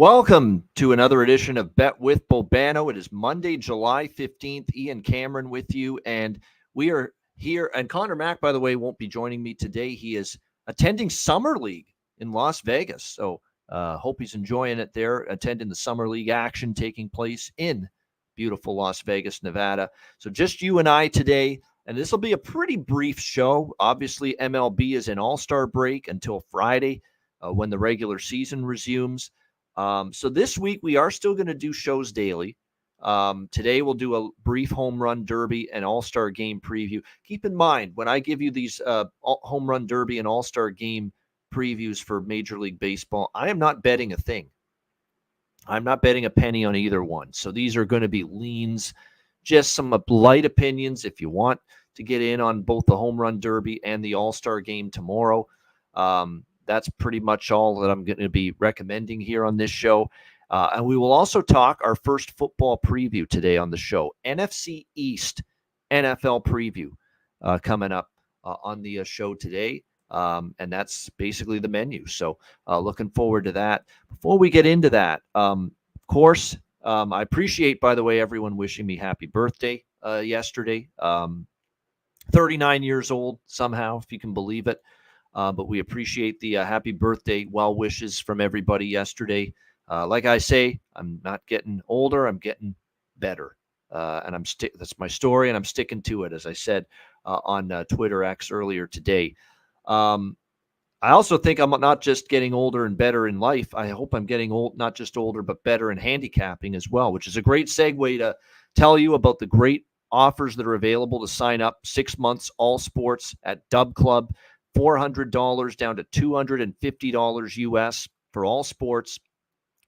Welcome to another edition of Bet with Bobano. It is Monday, July 15th. Ian Cameron with you, and we are here. And Connor Mack, by the way, won't be joining me today. He is attending Summer League in Las Vegas. So hope he's enjoying it there, attending the Summer League action taking place in beautiful Las Vegas, Nevada. So just you and I today, and this will be a pretty brief show. Obviously, MLB is in all-star break until Friday when the regular season resumes. So this week we are still going to do shows daily. Today we'll do a brief home run derby and all-star game preview. Keep in mind, when I give you these home run derby and all-star game previews for Major League Baseball, I am not betting a thing. I'm not betting a penny on either one. So these are going to be leans, just some light opinions if you want to get in on both the home run derby and the all-star game tomorrow. That's pretty much all that I'm going to be recommending here on this show. And we will also talk our first football preview today on the show. NFC East NFL preview coming up on the show today. And that's basically the menu. So looking forward to that. Before we get into that, of course, I appreciate, by the way, everyone wishing me happy birthday yesterday. 39 years old somehow, if you can believe it. But we appreciate the happy birthday well wishes from everybody yesterday. Like I say, I'm not getting older. I'm getting better. And that's my story, and I'm sticking to it, as I said on Twitter X earlier today. I also think I'm not just getting older and better in life. I hope I'm getting old, not just older, but better in handicapping as well, which is a great segue to tell you about the great offers that are available to sign up. 6 months, all sports at Dub Club. $400 down to $250 US for all sports.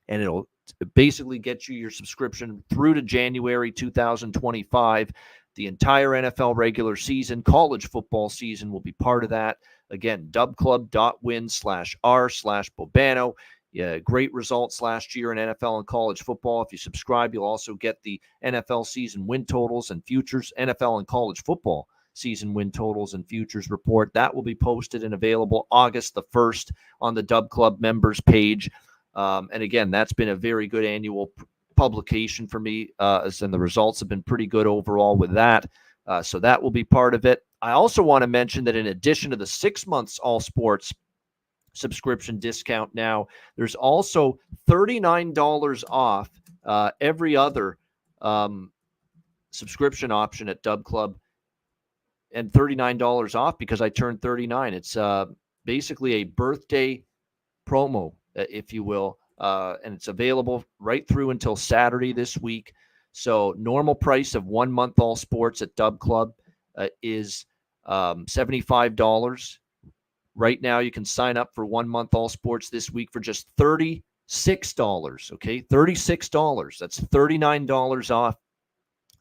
And it'll basically get you your subscription through to January 2025. The entire NFL regular season, college football season will be part of that. Again, dubclub.win/r/Bobano. Yeah, great results last year in NFL and college football. If you subscribe, you'll also get the NFL season win totals and futures, NFL and college football season win totals and futures report. That will be posted and available August the 1st on the Dub Club members page. And again, that's been a very good annual publication for me, and the results have been pretty good overall with that. So that will be part of it. I also want to mention that in addition to the 6 months all sports subscription discount now, there's also $39 off every other subscription option at Dub Club, and $39 off because I turned 39. It's basically a birthday promo, if you will, and it's available right through until Saturday this week. So normal price of 1 month all sports at Dub Club is $75. Right now, you can sign up for 1 month all sports this week for just $36. Okay, $36. That's $39 off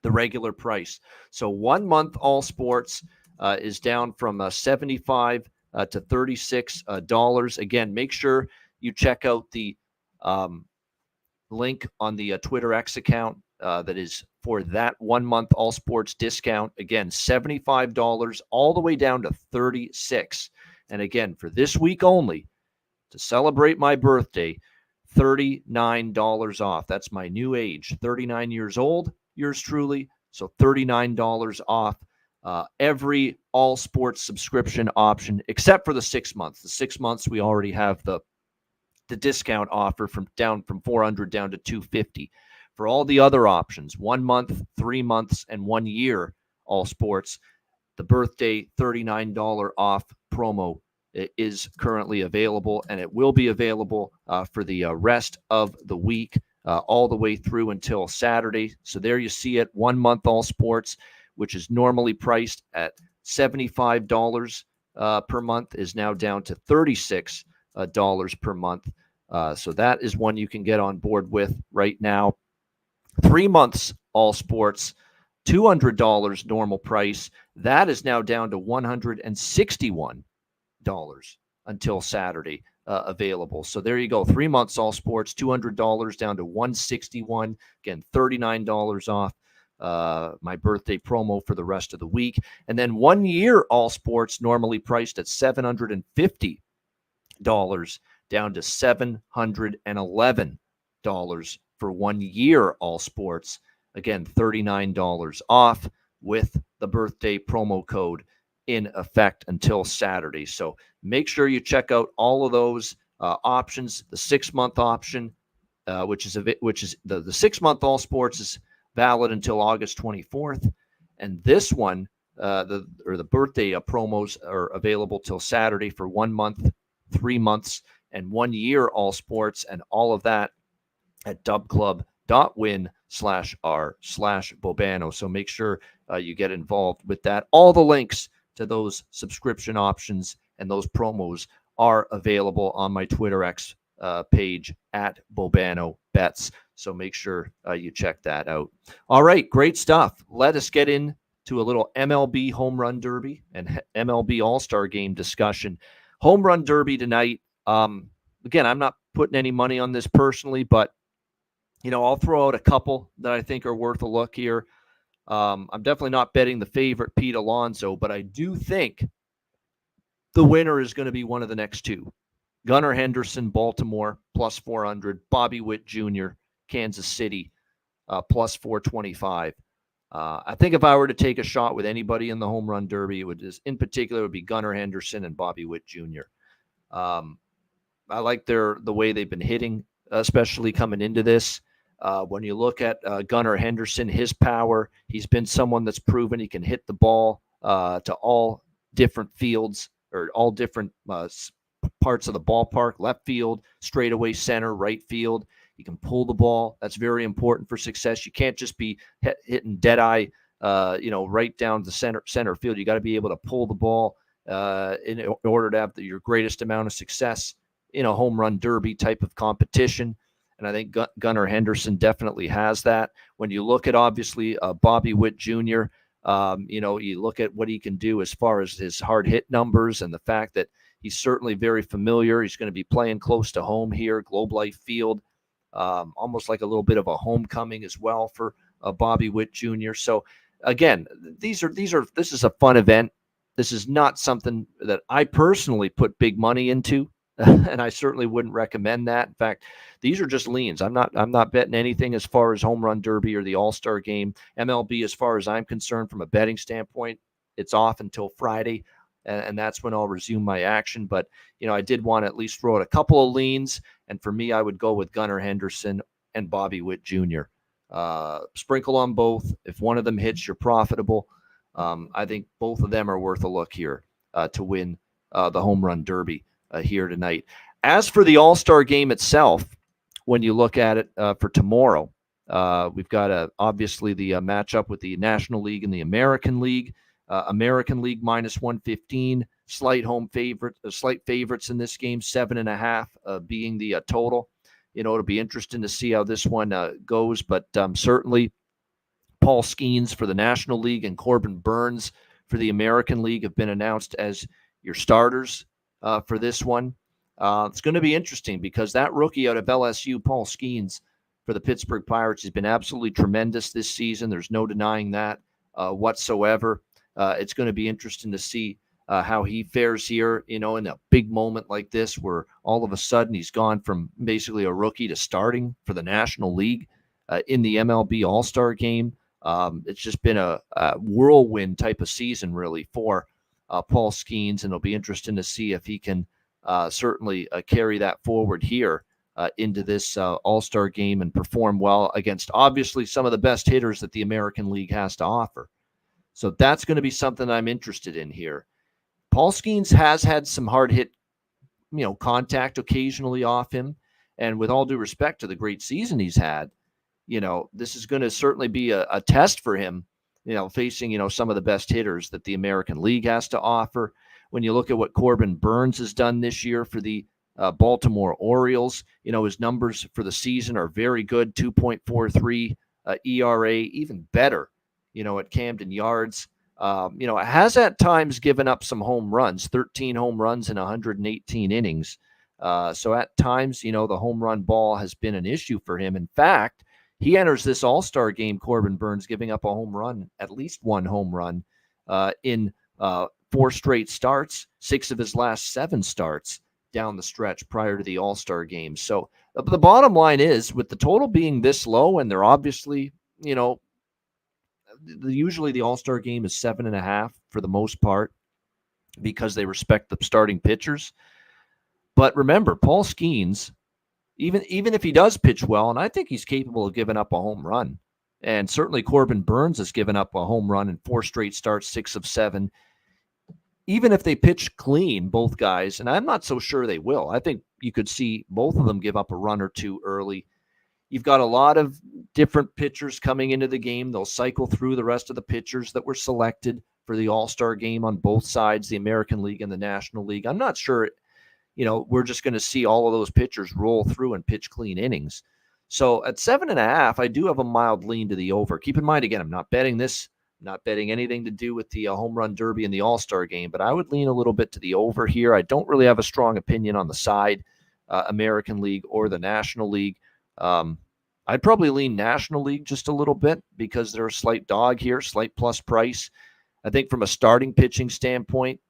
the regular price. So 1 month all sports is down from $75 to $36. Again, make sure you check out the link on the Twitter X account that is for that 1 month all sports discount. Again, $75 all the way down to $36. And again, for this week only, to celebrate my birthday, $39 off. That's my new age, 39 years old. Yours truly. So $39 off every all sports subscription option, except for the 6 months. The 6 months, we already have the discount offer from $400 down to $250. For all the other options, 1 month, 3 months, and 1 year all sports, the birthday $39 off promo is currently available, and it will be available for the rest of the week. All the way through until Saturday. So there you see it. 1 month all sports, which is normally priced at $75 per month, is now down to $36 per month. So that is one you can get on board with right now. 3 months all sports, $200 normal price. That is now down to $161 until Saturday. Available. So there you go. 3 months all sports, $200 down to $161. Again, $39 off my birthday promo for the rest of the week. And then 1 year all sports, normally priced at $750 down to $711 for 1 year all sports. Again, $39 off with the birthday promo code in effect until Saturday. So make sure you check out all of those options. The 6-month option, which is the 6-month all sports is valid until August 24th, and this one, the birthday promos are available till Saturday for 1 month, 3 months, and 1 year all sports, and all of that at dubclub.win/r/Bobano. So make sure you get involved with that. All the links to those subscription options and those promos are available on my Twitter X page at Bobano Bets. So make sure you check that out. All right, great stuff. Let us get into a little MLB Home Run Derby and MLB All-Star Game discussion. Home Run Derby tonight. Again, I'm not putting any money on this personally, but I'll throw out a couple that I think are worth a look here. I'm definitely not betting the favorite, Pete Alonso, but I do think the winner is going to be one of the next two. Gunnar Henderson, Baltimore, plus 400. Bobby Witt Jr., Kansas City, plus 425. I think if I were to take a shot with anybody in the Home Run Derby, in particular, it would be Gunnar Henderson and Bobby Witt Jr. I like the way they've been hitting, especially coming into this. When you look at Gunnar Henderson, his power, he's been someone that's proven he can hit the ball to all different fields or all different parts of the ballpark, left field, straightaway center, right field. He can pull the ball. That's very important for success. You can't just be hitting dead eye, right down the center field. You got to be able to pull the ball in order to have your greatest amount of success in a home run derby type of competition. And I think Gunnar Henderson definitely has that. When you look at, obviously, Bobby Witt Jr., you look at what he can do as far as his hard hit numbers and the fact that he's certainly very familiar. He's going to be playing close to home here, Globe Life Field, almost like a little bit of a homecoming as well for Bobby Witt Jr. So again, this is a fun event. This is not something that I personally put big money into, and I certainly wouldn't recommend that. In fact, these are just leans. I'm not betting anything as far as Home Run Derby or the All-Star Game. MLB, as far as I'm concerned, from a betting standpoint, it's off until Friday, and that's when I'll resume my action. But I did want to at least throw out a couple of leans, and for me, I would go with Gunnar Henderson and Bobby Witt Jr. Sprinkle on both. If one of them hits, you're profitable. I think both of them are worth a look here to win the Home Run Derby here tonight. As for the All-Star Game itself, when you look at it for tomorrow, we've got obviously the matchup with the National League and the American League. American League minus 115, slight favorites in this game, 7.5 being the total. It'll be interesting to see how this one goes, but certainly Paul Skeens for the National League and Corbin Burns for the American League have been announced as your starters for this one. It's going to be interesting because that rookie out of LSU, Paul Skeens, for the Pittsburgh Pirates, has been absolutely tremendous this season. There's no denying that whatsoever. It's going to be interesting to see how he fares here, in a big moment like this where all of a sudden he's gone from basically a rookie to starting for the National League in the MLB All-Star Game. It's just been a whirlwind type of season, really, for Paul Skeens, and it'll be interesting to see if he can certainly carry that forward here into this All-Star Game and perform well against, obviously, some of the best hitters that the American League has to offer. So that's going to be something I'm interested in here. Paul Skeens has had some hard hit, contact occasionally off him. And with all due respect to the great season he's had, this is going to certainly be a test for him, facing, some of the best hitters that the American League has to offer. When you look at what Corbin Burns has done this year for the Baltimore Orioles, his numbers for the season are very good, 2.43 ERA, even better, at Camden Yards. Has at times given up some home runs, 13 home runs in 118 innings. So at times, the home run ball has been an issue for him. In fact, he enters this All-Star Game, Corbin Burns, giving up a home run, at least one home run in 4 straight starts, 6 of his last 7 starts down the stretch prior to the All-Star game. So the bottom line is, with the total being this low, and they're obviously, usually the All-Star game is 7.5 for the most part because they respect the starting pitchers. But remember, Paul Skeens, even if he does pitch well, and I think he's capable of giving up a home run, and certainly Corbin Burns has given up a home run in 4 straight starts, 6 of 7. Even if they pitch clean, both guys, and I'm not so sure they will. I think you could see both of them give up a run or two early. You've got a lot of different pitchers coming into the game. They'll cycle through the rest of the pitchers that were selected for the All-Star game on both sides, the American League and the National League. I'm not sure, we're just going to see all of those pitchers roll through and pitch clean innings. So at 7.5, I do have a mild lean to the over. Keep in mind, again, I'm not betting this. Not betting anything to do with the home run derby and the All-Star game, but I would lean a little bit to the over here. I don't really have a strong opinion on the side, American League or the National League. I'd probably lean National League just a little bit because they're a slight dog here, slight plus price. I think from a starting pitching standpoint,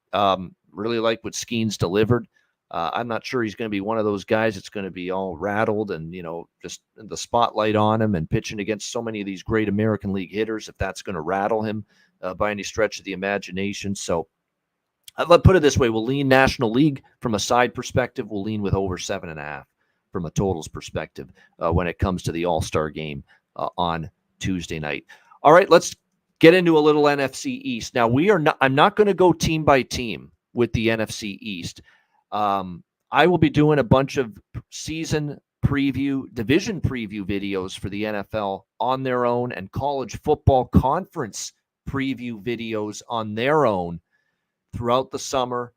really like what Skeens delivered. I'm not sure he's going to be one of those guys that's going to be all rattled and, just the spotlight on him and pitching against so many of these great American League hitters, if that's going to rattle him by any stretch of the imagination. So let's put it this way. We'll lean National League from a side perspective. We'll lean with over 7.5 from a totals perspective when it comes to the All-Star game on Tuesday night. All right, let's get into a little NFC East. Now, I'm not going to go team by team with the NFC East. I will be doing a bunch of season preview, division preview videos for the NFL on their own and college football conference preview videos on their own throughout the summer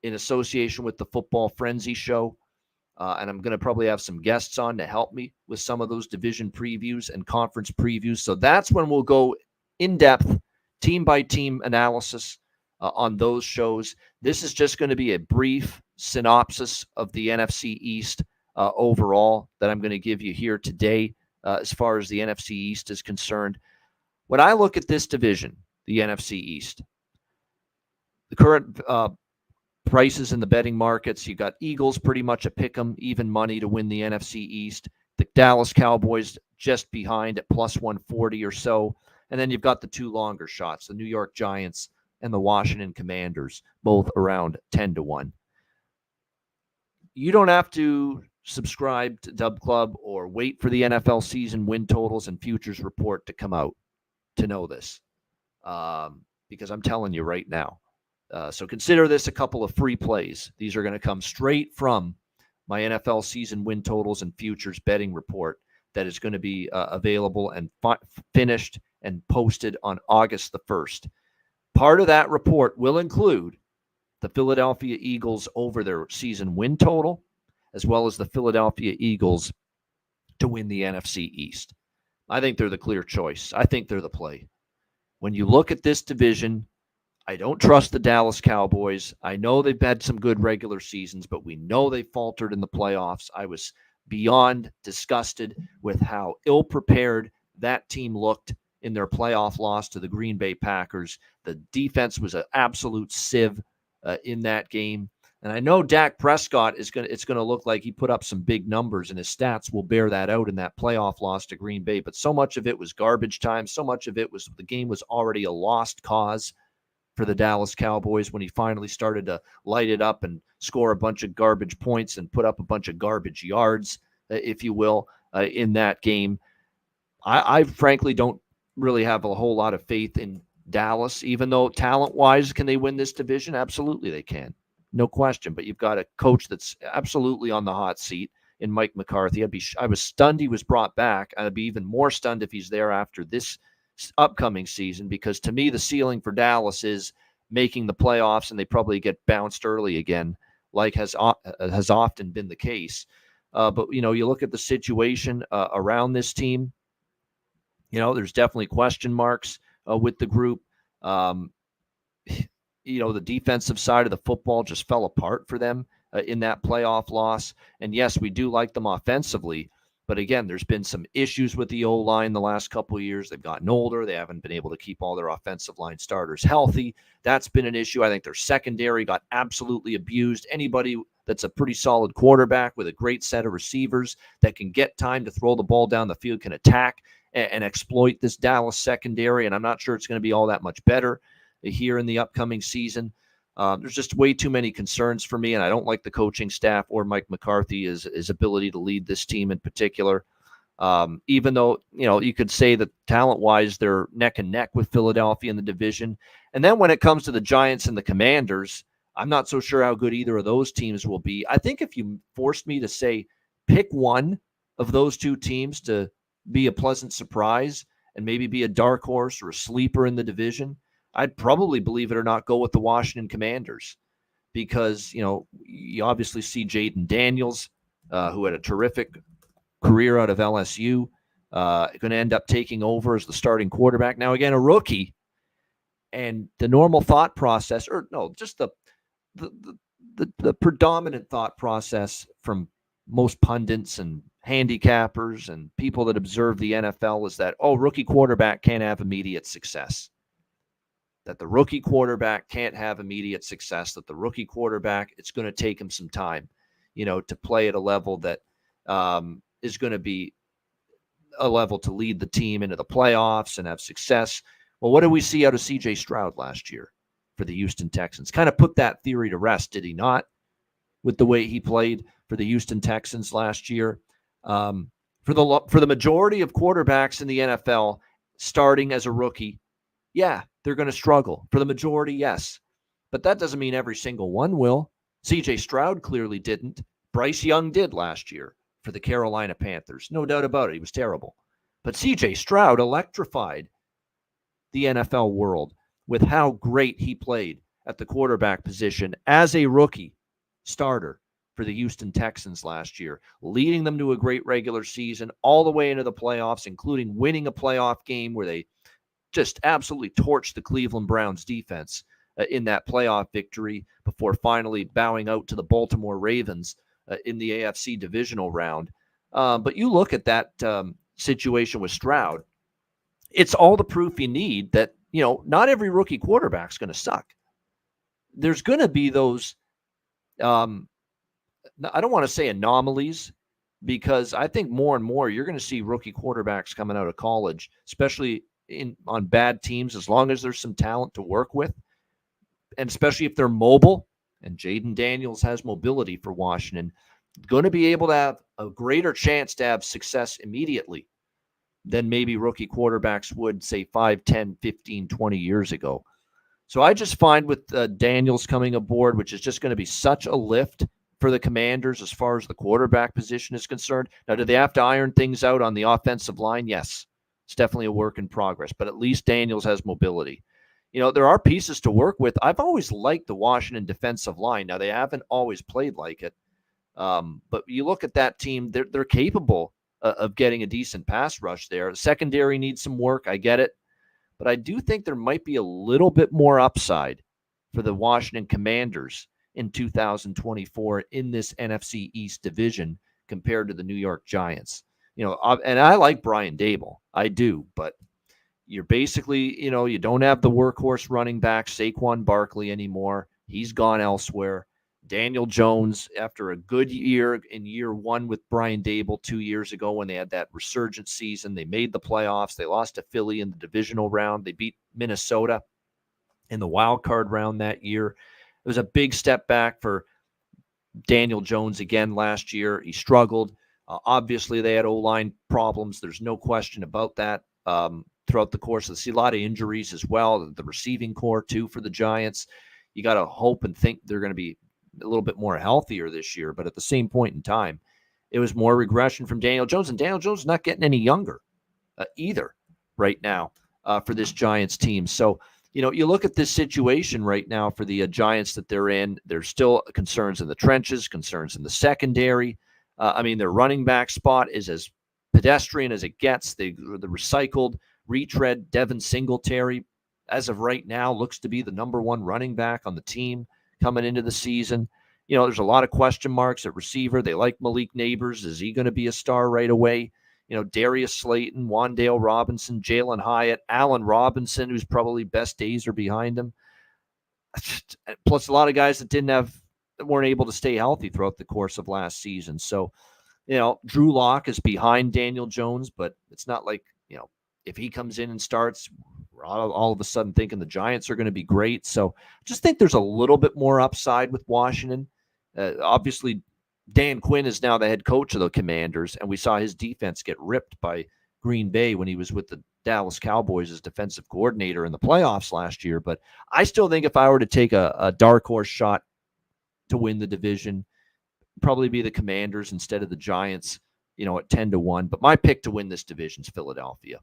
in association with the Football Frenzy show. And I'm going to probably have some guests on to help me with some of those division previews and conference previews. So that's when we'll go in depth, team by team analysis on those shows. This is just going to be a brief synopsis of the NFC East overall that I'm going to give you here today as far as the NFC East is concerned. When I look at this division, the NFC East, the current prices in the betting markets, you got Eagles pretty much a pick 'em, even money to win the NFC East. The Dallas Cowboys just behind at plus 140 or so. And then you've got the two longer shots, the New York Giants and the Washington Commanders, both around 10-1. You don't have to subscribe to Dub Club or wait for the NFL season win totals and futures report to come out to know this, because I'm telling you right now. So consider this a couple of free plays. These are going to come straight from my NFL season win totals and futures betting report that is going to be available and finished and posted on August the 1st. Part of that report will include the Philadelphia Eagles over their season win total, as well as the Philadelphia Eagles to win the NFC East. I think they're the clear choice. I think they're the play. When you look at this division, I don't trust the Dallas Cowboys. I know they've had some good regular seasons, but we know they faltered in the playoffs. I was beyond disgusted with how ill-prepared that team looked in their playoff loss to the Green Bay Packers. The defense was an absolute sieve in that game. And I know Dak Prescott it's going to look like he put up some big numbers, and his stats will bear that out in that playoff loss to Green Bay. But so much of it was garbage time. So much of it was the game was already a lost cause for the Dallas Cowboys when he finally started to light it up and score a bunch of garbage points and put up a bunch of garbage yards, if you will, in that game. I frankly don't really have a whole lot of faith in Dallas, even though talent-wise, can they win this division? Absolutely they can. No question. But you've got a coach that's absolutely on the hot seat in Mike McCarthy. I was stunned he was brought back. I'd be even more stunned if he's there after this upcoming season, because to me the ceiling for Dallas is making the playoffs, and they probably get bounced early again, like has often been the case. But you look at the situation around this team. There's definitely question marks with the group. The defensive side of the football just fell apart for them in that playoff loss. And yes, we do like them offensively. But again, there's been some issues with the O-line the last couple of years. They've gotten older. They haven't been able to keep all their offensive line starters healthy. That's been an issue. I think their secondary got absolutely abused. Anybody that's a pretty solid quarterback with a great set of receivers that can get time to throw the ball down the field, can attack and exploit this Dallas secondary. And I'm not sure it's going to be all that much better here in the upcoming season. There's just way too many concerns for me, and I don't like the coaching staff or Mike McCarthy, his ability to lead this team in particular. Even though, you could say that talent-wise, they're neck and neck with Philadelphia in the division. And then when it comes to the Giants and the Commanders, I'm not so sure how good either of those teams will be. I think if you forced me to say pick one of those two teams to be a pleasant surprise and maybe be a dark horse or a sleeper in the division, I'd probably, believe it or not, go with the Washington Commanders because, you obviously see Jaden Daniels, who had a terrific career out of LSU, going to end up taking over as the starting quarterback. Now, again, a rookie, and the normal thought process, or no, just the predominant thought process from most pundits and handicappers and people that observe the NFL is that, rookie quarterback can't have immediate success. That the rookie quarterback can't have immediate success, that the rookie quarterback, it's going to take him some time, to play at a level that is going to be a level to lead the team into the playoffs and have success. Well, what did we see out of C.J. Stroud last year for the Houston Texans? Kind of put that theory to rest, did he not, with the way he played for the Houston Texans last year? For the majority of quarterbacks in the NFL starting as a rookie, yeah, they're going to struggle. For the majority, yes. But that doesn't mean every single one will. C.J. Stroud clearly didn't. Bryce Young did last year for the Carolina Panthers. No doubt about it. He was terrible. But C.J. Stroud electrified the NFL world with how great he played at the quarterback position as a rookie starter for the Houston Texans last year, leading them to a great regular season all the way into the playoffs, including winning a playoff game where they just absolutely torched the Cleveland Browns defense in that playoff victory before finally bowing out to the Baltimore Ravens in the AFC divisional round. But you look at that situation with Stroud, it's all the proof you need that, not every rookie quarterback's going to suck. There's going to be those, I don't want to say anomalies, because I think more and more you're going to see rookie quarterbacks coming out of college, especially on bad teams, as long as there's some talent to work with, and especially if they're mobile, and Jaden Daniels has mobility for Washington, going to be able to have a greater chance to have success immediately than maybe rookie quarterbacks would, say, 5, 10, 15, 20 years ago. So I just find with Daniels coming aboard, which is just going to be such a lift for the Commanders as far as the quarterback position is concerned. Now, do they have to iron things out on the offensive line? Yes. It's definitely a work in progress, but at least Daniels has mobility. There are pieces to work with. I've always liked the Washington defensive line. Now, they haven't always played like it, but you look at that team, they're capable of getting a decent pass rush there. The secondary needs some work. I get it, but I do think there might be a little bit more upside for the Washington Commanders in 2024 in this NFC East division compared to the New York Giants. And I like Brian Daboll. I do, but you're basically, you don't have the workhorse running back Saquon Barkley anymore. He's gone elsewhere. Daniel Jones, after a good year in year one with Brian Daboll 2 years ago when they had that resurgent season, they made the playoffs. They lost to Philly in the divisional round. They beat Minnesota in the wild card round that year. It was a big step back for Daniel Jones again last year. He struggled. Obviously, they had O-line problems. There's no question about that throughout the course of the season. A lot of injuries as well. The receiving core, too, for the Giants. You got to hope and think they're going to be a little bit more healthier this year. But at the same point in time, it was more regression from Daniel Jones. And Daniel Jones is not getting any younger either right now for this Giants team. So, you look at this situation right now for the Giants that they're in. There's still concerns in the trenches, concerns in the secondary. Their running back spot is as pedestrian as it gets. The recycled retread Devin Singletary, as of right now, looks to be the number one running back on the team coming into the season. There's a lot of question marks at receiver. They like Malik Neighbors. Is he going to be a star right away? Darius Slayton, Wan'Dale Robinson, Jalen Hyatt, Allen Robinson, whose probably best days are behind him. Plus a lot of guys that didn't have weren't able to stay healthy throughout the course of last season. So, Drew Lock is behind Daniel Jones, but it's not like, if he comes in and starts, we're all of a sudden thinking the Giants are going to be great. So I just think there's a little bit more upside with Washington. Obviously, Dan Quinn is now the head coach of the Commanders, and we saw his defense get ripped by Green Bay when he was with the Dallas Cowboys as defensive coordinator in the playoffs last year. But I still think if I were to take a dark horse shot to win the division, probably be the Commanders instead of the Giants, at 10-1. But my pick to win this division is Philadelphia.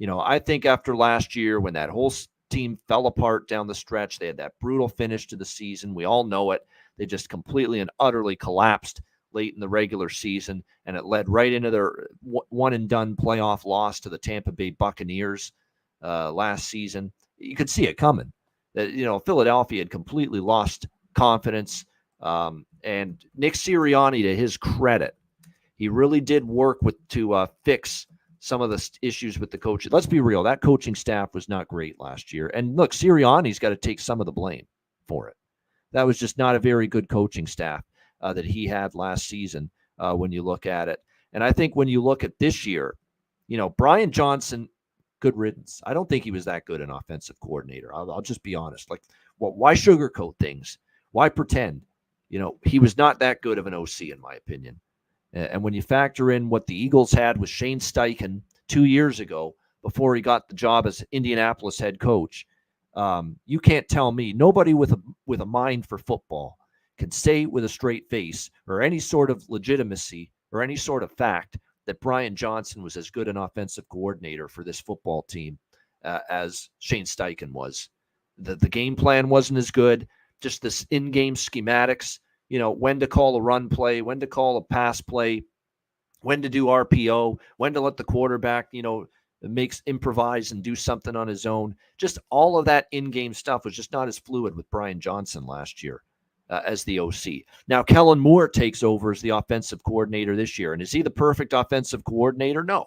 I think after last year when that whole team fell apart down the stretch, they had that brutal finish to the season. We all know it. They just completely and utterly collapsed late in the regular season, and it led right into their one-and-done playoff loss to the Tampa Bay Buccaneers last season. You could see it coming. That Philadelphia had completely lost confidence. And Nick Sirianni, to his credit, he really did work to fix some of the issues with the coaching. Let's be real. That coaching staff was not great last year. And look, Sirianni's got to take some of the blame for it. That was just not a very good coaching staff that he had last season when you look at it. And I think when you look at this year, Brian Johnson, good riddance. I don't think he was that good an offensive coordinator. I'll just be honest. Like, why sugarcoat things? Why pretend? He was not that good of an OC, in my opinion. And when you factor in what the Eagles had with Shane Steichen 2 years ago, before he got the job as Indianapolis head coach, you can't tell me nobody with a mind for football can say with a straight face or any sort of legitimacy or any sort of fact that Brian Johnson was as good an offensive coordinator for this football team as Shane Steichen was. The game plan wasn't as good. Just this in-game schematics, when to call a run play, when to call a pass play, when to do RPO, when to let the quarterback, improvise and do something on his own. Just all of that in-game stuff was just not as fluid with Brian Johnson last year as the OC. Now, Kellen Moore takes over as the offensive coordinator this year. And is he the perfect offensive coordinator? No,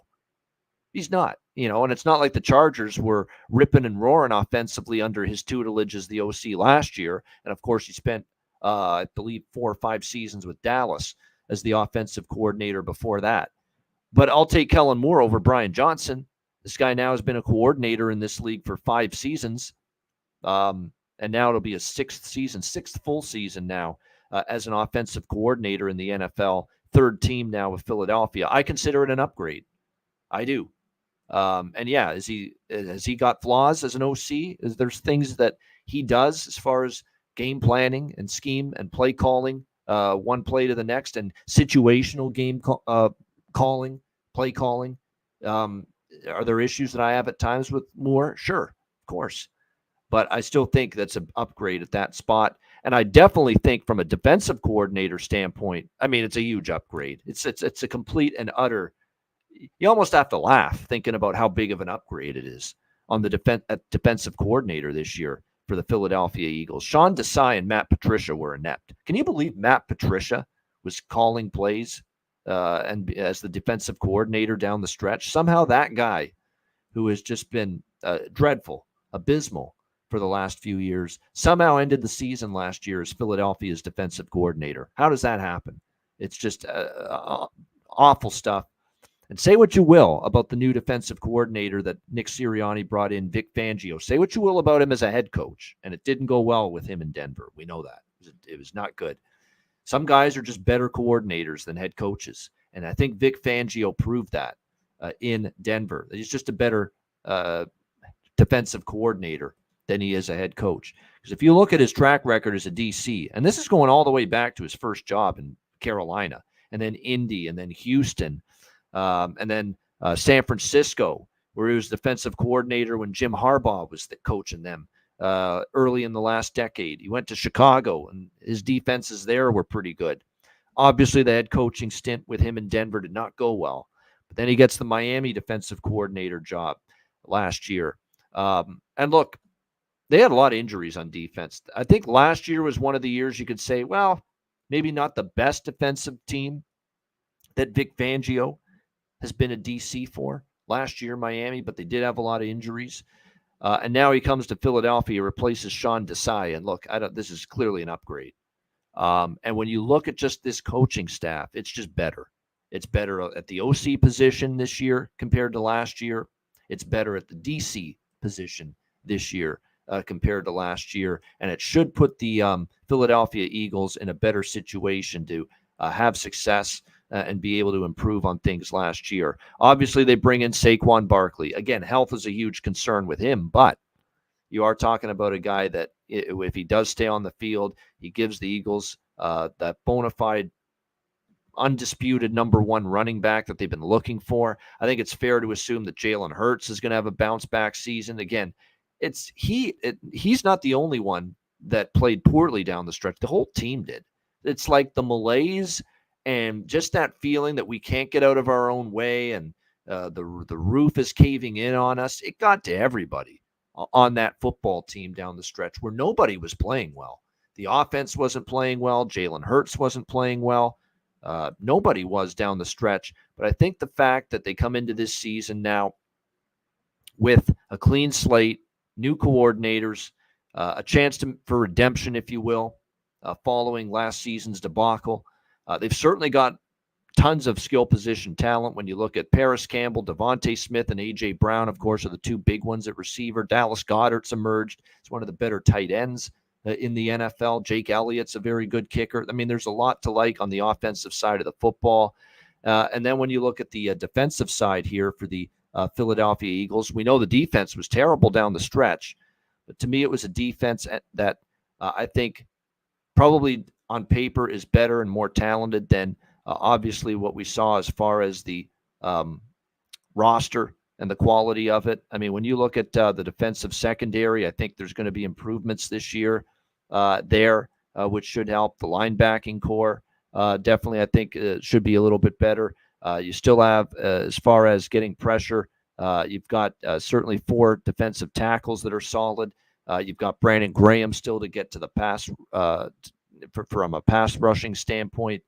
he's not. And it's not like the Chargers were ripping and roaring offensively under his tutelage as the OC last year. And of course, he spent, I believe, 4 or 5 seasons with Dallas as the offensive coordinator before that. But I'll take Kellen Moore over Brian Johnson. This guy now has been a coordinator in this league for 5 seasons. And now it'll be a 6th full season now as an offensive coordinator in the NFL. 3rd team now with Philadelphia. I consider it an upgrade. I do. And yeah, has he got flaws as an OC? There's things that he does as far as game planning and scheme and play calling, one play to the next, and situational game calling, play calling. Are there issues that I have at times with Moore? Sure, of course. But I still think that's an upgrade at that spot. And I definitely think from a defensive coordinator standpoint, I mean, it's a huge upgrade. It's a complete and utter. You almost have to laugh thinking about how big of an upgrade it is on the defensive coordinator this year for the Philadelphia Eagles. Sean Desai and Matt Patricia were inept. Can you believe Matt Patricia was calling plays and as the defensive coordinator down the stretch? Somehow that guy, who has just been dreadful, abysmal for the last few years, somehow ended the season last year as Philadelphia's defensive coordinator. How does that happen? It's just awful stuff. And say what you will about the new defensive coordinator that Nick Sirianni brought in, Vic Fangio. Say what you will about him as a head coach, and it didn't go well with him in Denver. We know that. It was not good. Some guys are just better coordinators than head coaches, and I think Vic Fangio proved that in Denver. He's just a better defensive coordinator than he is a head coach. Because if you look at his track record as a DC, and this is going all the way back to his first job in Carolina, and then Indy, and then Houston, and then San Francisco, where he was defensive coordinator when Jim Harbaugh was coaching them early in the last decade. He went to Chicago, and his defenses there were pretty good. Obviously, the head coaching stint with him in Denver did not go well. But then he gets the Miami defensive coordinator job last year. And look, they had a lot of injuries on defense. I think last year was one of the years you could say, well, maybe not the best defensive team that Vic Fangio has been a DC for last year, Miami, but they did have a lot of injuries. And now he comes to Philadelphia, replaces Sean Desai. And look, this is clearly an upgrade. And when you look at just this coaching staff, it's just better. It's better at the OC position this year compared to last year. It's better at the DC position this year compared to last year. And it should put the Philadelphia Eagles in a better situation to have success and be able to improve on things last year. Obviously, they bring in Saquon Barkley. Again, health is a huge concern with him, but you are talking about a guy that if he does stay on the field, he gives the Eagles that bona fide, undisputed number one running back that they've been looking for. I think it's fair to assume that Jalen Hurts is going to have a bounce back season. Again, he's not the only one that played poorly down the stretch. The whole team did. It's like the malaise and just that feeling that we can't get out of our own way and the roof is caving in on us. It got to everybody on that football team down the stretch where nobody was playing well. The offense wasn't playing well. Jalen Hurts wasn't playing well. Nobody was down the stretch. But I think the fact that they come into this season now with a clean slate, new coordinators, a chance for redemption, if you will, following last season's debacle. They've certainly got tons of skill position talent. When you look at Paris Campbell, Devontae Smith, and A.J. Brown, of course, are the two big ones at receiver. Dallas Goedert's emerged. It's one of the better tight ends in the NFL. Jake Elliott's a very good kicker. I mean, there's a lot to like on the offensive side of the football. And then when you look at the defensive side here for the Philadelphia Eagles, we know the defense was terrible down the stretch. But to me, it was a defense that I think probably on paper is better and more talented than obviously what we saw as far as the roster and the quality of it. I mean, when you look at the defensive secondary, I think there's going to be improvements this year there, which should help. The linebacking core definitely, I think, should be a little bit better. You still have, as far as getting pressure, you've got certainly 4 defensive tackles that are solid. You've got Brandon Graham still to get to the pass from a pass rushing standpoint.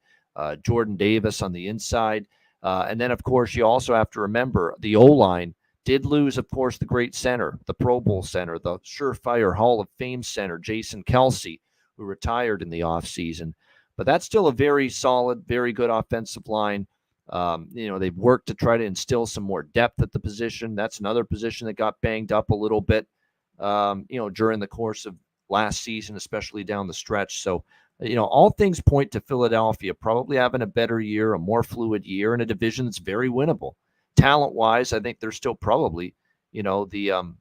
Jordan Davis on the inside. And then, of course, you also have to remember the O-line did lose, of course, the great center, the Pro Bowl center, the surefire Hall of Fame center, Jason Kelce, who retired in the offseason. But that's still a very solid, very good offensive line. They've worked to try to instill some more depth at the position. That's another position that got banged up a little bit, during the course of last season, especially down the stretch. So, all things point to Philadelphia probably having a better year, a more fluid year, in a division that's very winnable. Talent-wise, I think they're still probably, the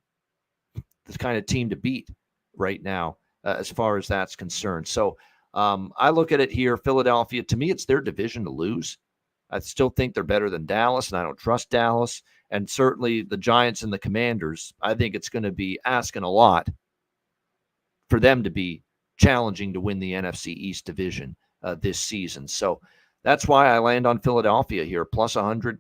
kind of team to beat right now as far as that's concerned. So I look at it here, Philadelphia, to me, it's their division to lose. I still think they're better than Dallas, and I don't trust Dallas. And certainly the Giants and the Commanders, I think it's going to be asking a lot for them to be challenging to win the NFC East division this season. So that's why I land on Philadelphia here, plus 100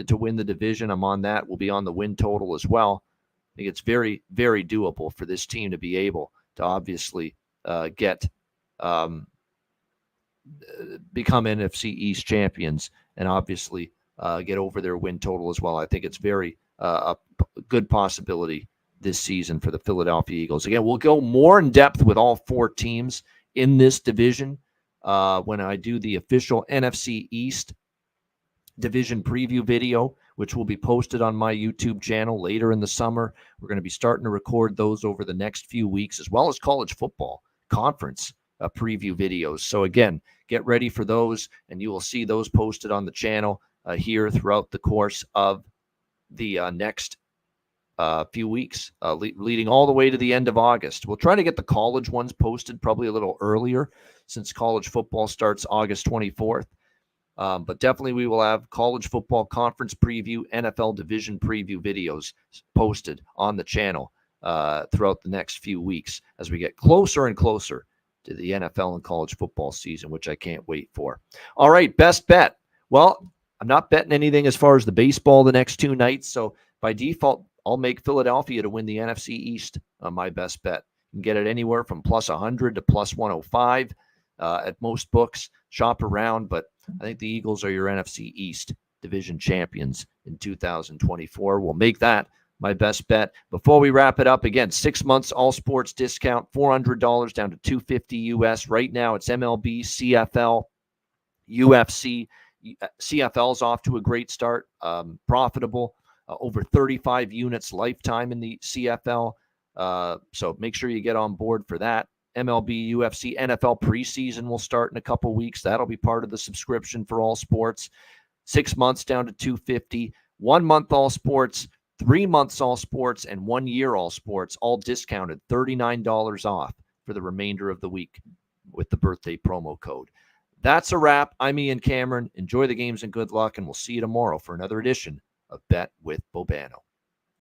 to win the division. I'm on that. We'll be on the win total as well. I think it's very, very doable for this team to be able to obviously become NFC East champions and obviously get over their win total as well. I think it's very a good possibility this season for the Philadelphia Eagles. Again, we'll go more in depth with all 4 teams in this division when I do the official NFC East division preview video, which will be posted on my YouTube channel later in the summer. We're going to be starting to record those over the next few weeks, as well as college football conference preview videos. So again, get ready for those, and you will see those posted on the channel here throughout the course of the next few weeks, leading all the way to the end of August. We'll try to get the college ones posted probably a little earlier since college football starts August 24th. But definitely we will have college football conference preview, NFL division preview videos posted on the channel throughout the next few weeks as we get closer and closer to the NFL and college football season, which I can't wait for. All right, best bet. Well, I'm not betting anything as far as the baseball the next 2 nights, so by default, I'll make Philadelphia to win the NFC East on my best bet. You can get it anywhere from plus 100 to plus 105 at most books. Shop around, but I think the Eagles are your NFC East division champions in 2024. We'll make that my best bet. Before we wrap it up, again, 6 months all sports discount, $400 down to $250 US. Right now, it's MLB, CFL, UFC. CFL's off to a great start, profitable, over 35 units lifetime in the CFL. So make sure you get on board for that. MLB, UFC, NFL preseason will start in a couple weeks. That'll be part of the subscription for all sports. 6 months down to $250. 1 month all sports, 3 months all sports, and 1 year all sports, all discounted, $39 off for the remainder of the week with the birthday promo code. That's a wrap. I'm Ian Cameron. Enjoy the games and good luck, and we'll see you tomorrow for another edition of Bet with Bobano.